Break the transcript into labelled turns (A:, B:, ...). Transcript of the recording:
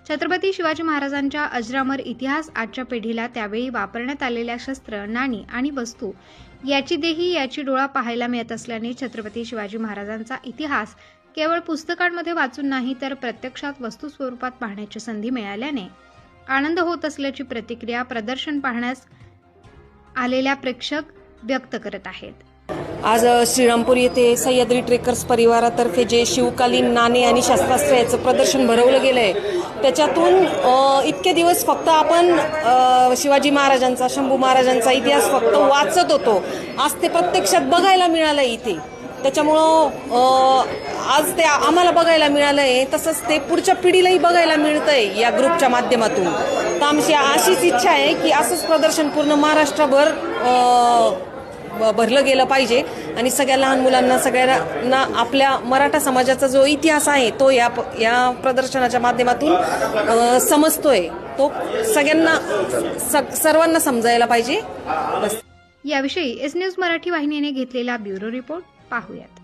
A: छत्रपती शिवाजी महाराजांच्या अजरामर इतिहास आजच्या पिढीला त्यावेळी वापरण्यात आलेल्या शस्त्र, नाणी आणि वस्तू याची देही याची डोळा पाहायला मिळत असल्याने छत्रपती शिवाजी महाराजांचा इतिहास केवळ पुस्तकांमध्ये वाचून नाही तर प्रत्यक्षात वस्तू स्वरूपात पाहण्याची संधी मिळाल्याने आनंद होत असल्याची प्रतिक्रिया प्रदर्शन पाहण्यास आलेल्या प्रेक्षक व्यक्त करत आहेत।
B: आज श्रीरामपूर येथे सह्याद्री ट्रेकर्स परिवारातर्फे जे शिवकालीन नाणे आणि शस्त्रास्त्र याचं प्रदर्शन भरवलं गेलं आहे, त्याच्यातून इतके दिवस फक्त आपण शिवाजी महाराजांचा, शंभू महाराजांचा इतिहास फक्त वाचत होतो, आज ते प्रत्यक्षात बघायला मिळालं इथे। त्याच्यामुळं आज ते आम्हाला बघायला मिळालं आहे, तसंच ते पुढच्या पिढीलाही बघायला मिळतंय या ग्रुपच्या माध्यमातून। तर आमची अशीच इच्छा आहे की असंच प्रदर्शन पूर्ण महाराष्ट्रभर भरलं गेलं पाहिजे आणि सगळ्या लहान मुलांना, सगळ्यांना आपल्या मराठा समाजाचा जो इतिहास आहे तो या प्रदर्शनाच्या माध्यमातून समजतोय, तो सगळ्यांना सर्वांना समजायला पाहिजे।
A: याविषयी एस न्यूज मराठी वाहिनीने घेतलेला ब्युरो रिपोर्ट पाहूयात।